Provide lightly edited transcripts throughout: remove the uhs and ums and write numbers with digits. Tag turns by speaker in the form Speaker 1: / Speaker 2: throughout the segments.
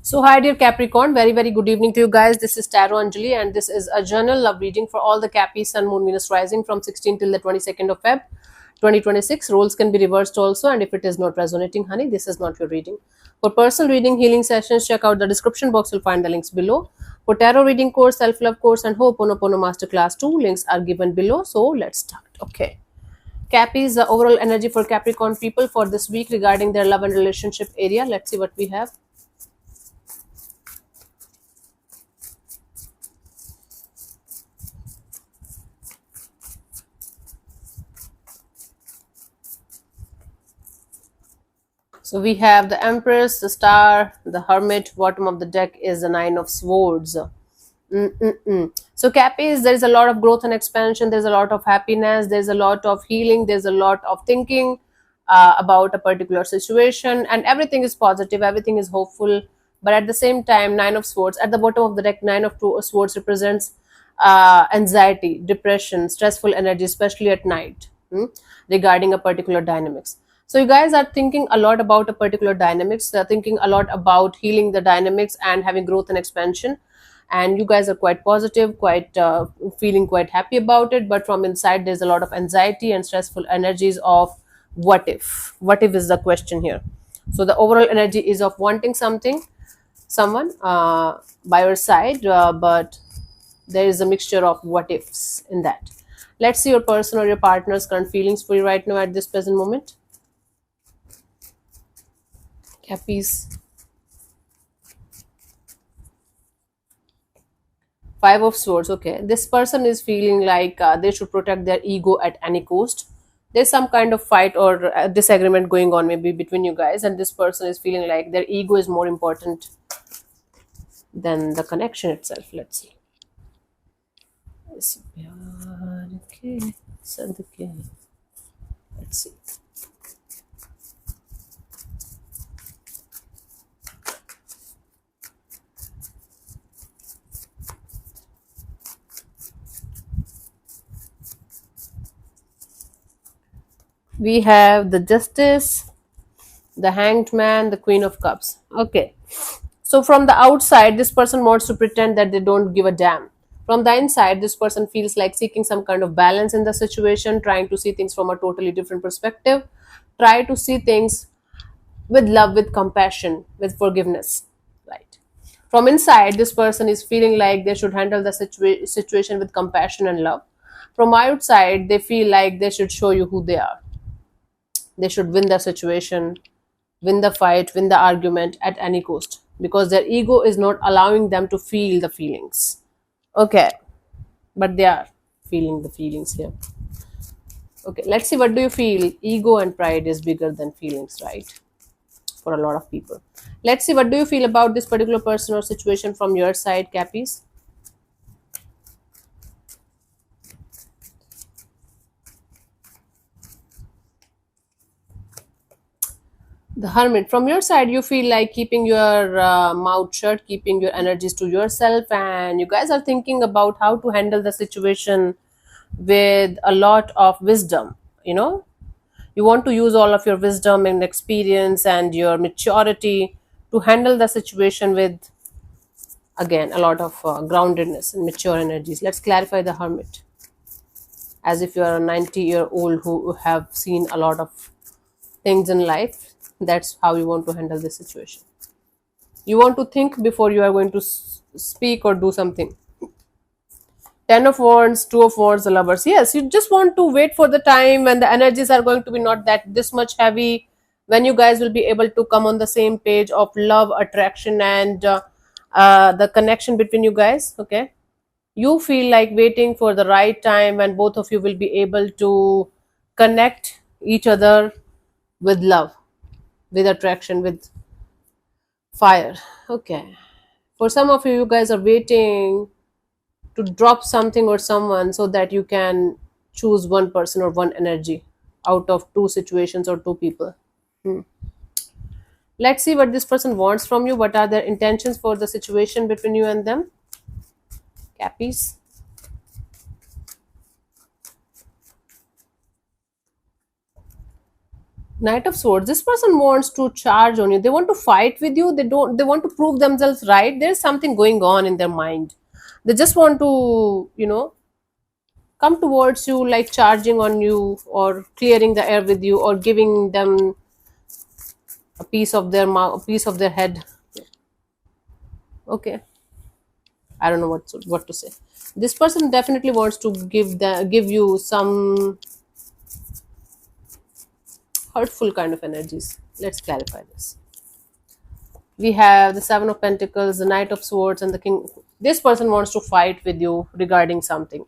Speaker 1: So, hi, dear Capricorn. Very, very good evening to you guys. This is Tarot Anjali, and this is a journal love reading for all the Capi, Sun, Moon, Venus rising from 16 till the 22nd of Feb 2026. Roles can be reversed also, and if it is not resonating, honey, this is not your reading. For personal reading, healing sessions, check out the description box. You'll find the links below. For tarot reading course, self love course, and Ho'oponopono Masterclass 2, links are given below. So, let's start. Okay. Cappy's the overall energy for Capricorn people for this week regarding their love and relationship area. Let's see what we have. So we have the Empress, the Star, the Hermit. Bottom of the deck is the Nine of Swords. So Cappies, there is a lot of growth and expansion. There's a lot of happiness. There's a lot of healing. There's a lot of thinking about a particular situation, and everything is positive. Everything is hopeful. But at the same time, Nine of Swords at the bottom of the deck. Swords represents anxiety, depression, stressful energy, especially at night, regarding a particular dynamics. So you guys are thinking a lot about a particular dynamics. They're thinking a lot about healing the dynamics and having growth and expansion. And you guys are quite positive, quite feeling quite happy about it. But from inside, there's a lot of anxiety and stressful energies of what if. What if is the question here. So the overall energy is of wanting something, someone by your side, but there is a mixture of what ifs in that. Let's see your person or your partner's current feelings for you right now at this present moment. Cappies. Five of Swords. Okay, this person is feeling like they should protect their ego at any cost. There's some kind of fight or disagreement going on maybe between you guys, and this person is feeling like their ego is more important than the connection itself. Let's see. इस प्यार के सदके. Let's see. We have the Justice, the Hanged Man, the Queen of Cups. Okay. So from the outside, this person wants to pretend that they don't give a damn. From the inside, this person feels like seeking some kind of balance in the situation, trying to see things from a totally different perspective, try to see things with love, with compassion, with forgiveness. Right. From inside, this person is feeling like they should handle the situation with compassion and love. From outside, they feel like they should show you who they are. They should win the situation, win the fight, win the argument at any cost because their ego is not allowing them to feel the feelings. Okay, but they are feeling the feelings here. Okay, let's see, what do you feel? Ego and pride is bigger than feelings, right? For a lot of people. Let's see, what do you feel about this particular person or situation from your side, Cappies? The Hermit. From your side, you feel like keeping your mouth shut, keeping your energies to yourself, and you guys are thinking about how to handle the situation with a lot of wisdom. You know, you want to use all of your wisdom and experience and your maturity to handle the situation with, again, a lot of groundedness and mature energies. Let's clarify the Hermit as if you are a 90-year-old who have seen a lot of things in life. That's how you want to handle this situation. You want to think before you are going to speak or do something. Ten of Wands, Two of Wands, the Lovers. Yes, you just want to wait for the time when the energies are going to be not that this much heavy, when you guys will be able to come on the same page of love, attraction, and the connection between you guys. Okay, you feel like waiting for the right time when both of you will be able to connect each other with love, with attraction, with fire. Okay, for some of you, you guys are waiting to drop something or someone so that you can choose one person or one energy out of two situations or two people. Let's see what this person wants from you. What are their intentions for the situation between you and them? Cappies. Knight of Swords. This person wants to charge on you. They want to fight with you. They want to prove themselves right. There's something going on in their mind. They just want to, come towards you, like charging on you or clearing the air with you or giving them a piece of their mouth, a piece of their head. Okay. I don't know what to say. This person definitely wants to give you some hurtful kind of energies. Let's clarify this. We have the Seven of Pentacles, the Knight of Swords, and the King. This person wants to fight with you regarding something.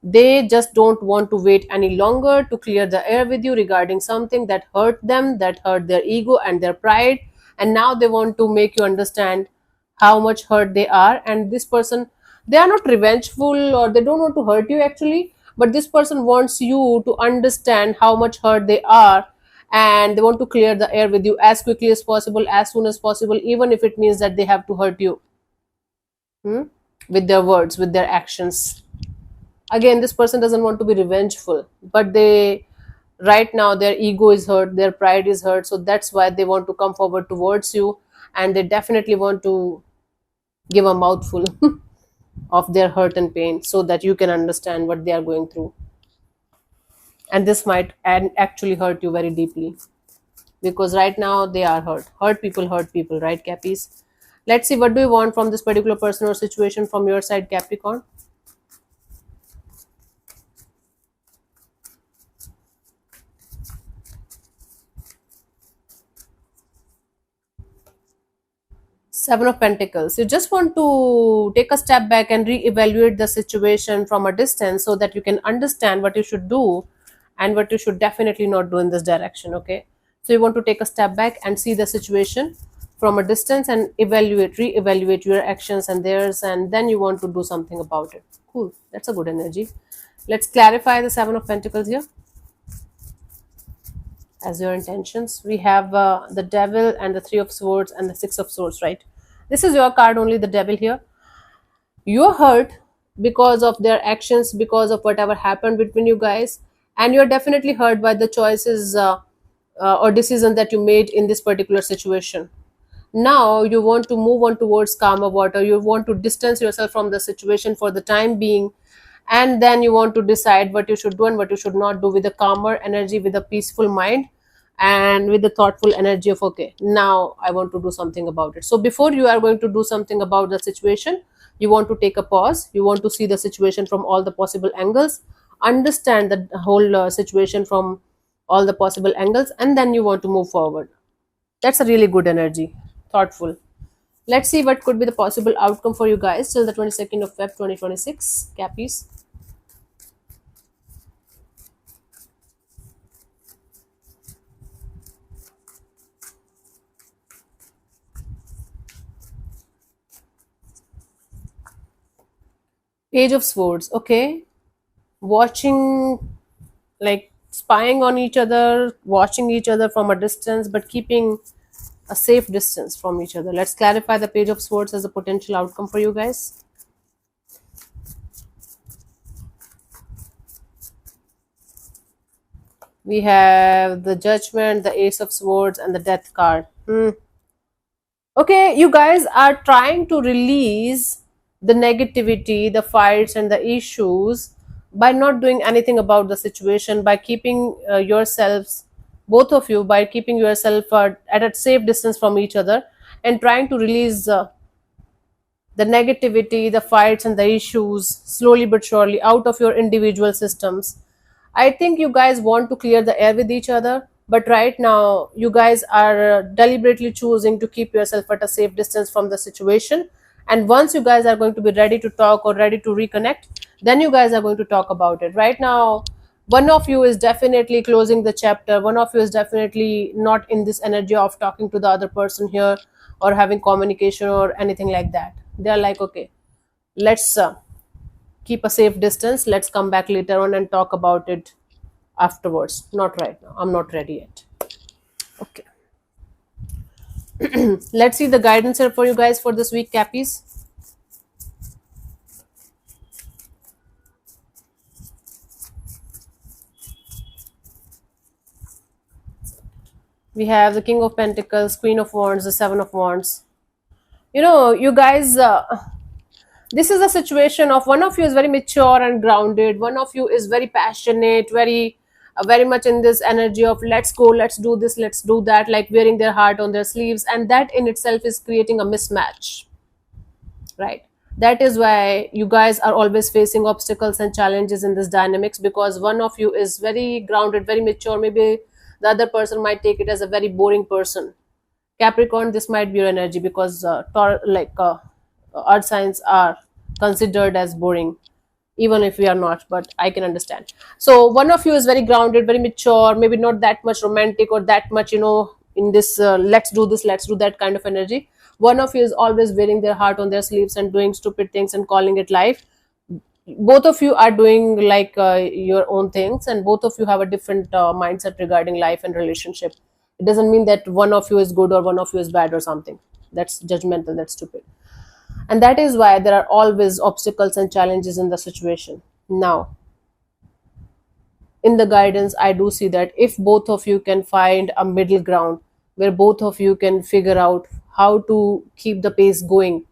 Speaker 1: They just don't want to wait any longer to clear the air with you regarding something that hurt them, that hurt their ego and their pride. And now they want to make you understand how much hurt they are. And this person, they are not revengeful or they don't want to hurt you actually, but this person wants you to understand how much hurt they are, and they want to clear the air with you as quickly as possible, as soon as possible, even if it means that they have to hurt you, hmm, with their words, with their actions. Again, this person doesn't want to be revengeful, but they, right now, their ego is hurt, their pride is hurt, so that's why they want to come forward towards you, and they definitely want to give a mouthful of their hurt and pain so that you can understand what they are going through. And this might actually hurt you very deeply, because right now they are hurt people, right, Cappies? Let's see, what do you want from this particular person or situation from your side, Capricorn? Seven of Pentacles. You just want to take a step back and re-evaluate the situation from a distance so that you can understand what you should do and what you should definitely not do in this direction. Okay. So you want to take a step back and see the situation from a distance and re-evaluate your actions and theirs, and then you want to do something about it. Cool. That's a good energy. Let's clarify the Seven of Pentacles here as your intentions. We have the Devil and the Three of Swords and the Six of Swords, right? This is your card only, the Devil here. You're hurt because of their actions, because of whatever happened between you guys, and you're definitely hurt by the choices or decision that you made in this particular situation. Now you want to move on towards calmer water. You want to distance yourself from the situation for the time being, and then you want to decide what you should do and what you should not do with a calmer energy, with a peaceful mind, and with the thoughtful energy of, okay, now I want to do something about it. So before you are going to do something about the situation, you want to take a pause. You want to see the situation from all the possible angles, understand the whole situation from all the possible angles, and then you want to move forward. That's a really good energy, thoughtful. Let's see what could be the possible outcome for you guys till the 22nd of Feb 2026. Cappies. Page of Swords. Okay. Watching, like spying on each other, watching each other from a distance, but keeping a safe distance from each other. Let's clarify the Page of Swords as a potential outcome for you guys. We have the Judgment, the Ace of Swords, and the Death card. Okay, you guys are trying to release the negativity, the fights, and the issues by not doing anything about the situation, by keeping yourselves, both of you, by keeping yourself at a safe distance from each other, and trying to release the negativity, the fights, and the issues slowly but surely out of your individual systems. I think you guys want to clear the air with each other, but right now you guys are deliberately choosing to keep yourself at a safe distance from the situation. And once you guys are going to be ready to talk or ready to reconnect, then you guys are going to talk about it. Right now, one of you is definitely closing the chapter. One of you is definitely not in this energy of talking to the other person here or having communication or anything like that. They're like, okay, let's keep a safe distance. Let's come back later on and talk about it afterwards. Not right now. I'm not ready yet. Okay. Let's see the guidance here for you guys for this week, Cappies. We have the King of Pentacles, Queen of Wands, the Seven of Wands. You know, you guys, this is a situation of one of you is very mature and grounded. One of you is very passionate, very much in this energy of let's go, let's do this, let's do that, like wearing their heart on their sleeves, and that in itself is creating a mismatch, right? That is why you guys are always facing obstacles and challenges in this dynamics, because one of you is very grounded, very mature. Maybe the other person might take it as a very boring person. Capricorn, this might be your energy, because earth signs are considered as boring, even if we are not, but I can understand. So one of you is very grounded, very mature, maybe not that much romantic or that much, in this let's do this, let's do that kind of energy. One of you is always wearing their heart on their sleeves and doing stupid things and calling it life. Both of you are doing like your own things, and both of you have a different mindset regarding life and relationship. It doesn't mean that one of you is good or one of you is bad or something. That's judgmental, that's stupid. And that is why there are always obstacles and challenges in the situation. Now, in the guidance, I do see that if both of you can find a middle ground where both of you can figure out how to keep the pace going,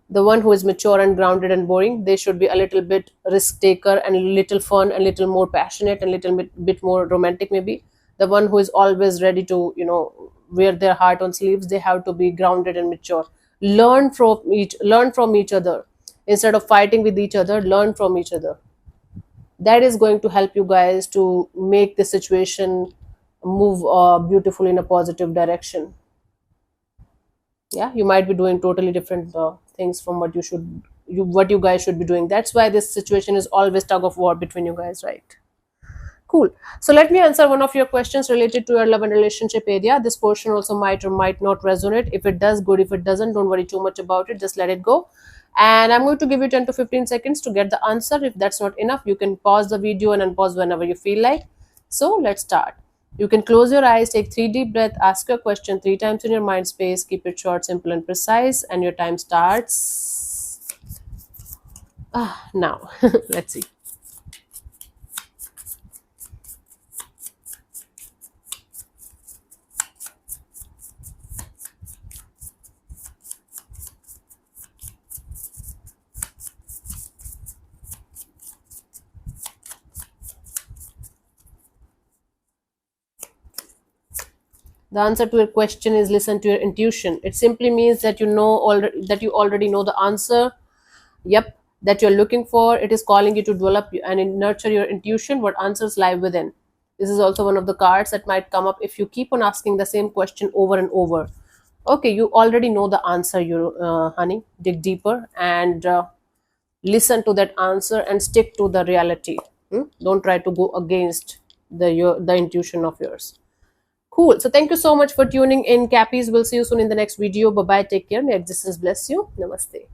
Speaker 1: the one who is mature and grounded and boring, they should be a little bit risk taker and a little fun and little more passionate and little bit more romantic maybe. The one who is always ready to, wear their heart on sleeves, they have to be grounded and mature. Learn from each other. Instead of fighting with each other, learn from each other. That is going to help you guys to make the situation move beautifully in a positive direction. Yeah, you might be doing totally different things from what you guys should be doing. That's why this situation is always tug of war between you guys, right? Cool. So let me answer one of your questions related to your love and relationship area. This portion also might or might not resonate. If it does, good. If it doesn't, don't worry too much about it. Just let it go. And I'm going to give you 10 to 15 seconds to get the answer. If that's not enough, you can pause the video and unpause whenever you feel like. So let's start. You can close your eyes, take 3 deep breaths, ask your question 3 times in your mind space, keep it short, simple, and precise, and your time starts now. Let's see. The answer to your question is listen to your intuition. It simply means that that you already know the answer. Yep, that you're looking for. It is calling you to develop and nurture your intuition. What answers lie within. This is also one of the cards that might come up if you keep on asking the same question over and over. Okay, you already know the answer, you honey. Dig deeper and listen to that answer and stick to the reality. Don't try to go against the intuition of yours. Cool. So thank you so much for tuning in, Cappies. We'll see you soon in the next video. Bye bye. Take care. May existence bless you. Namaste.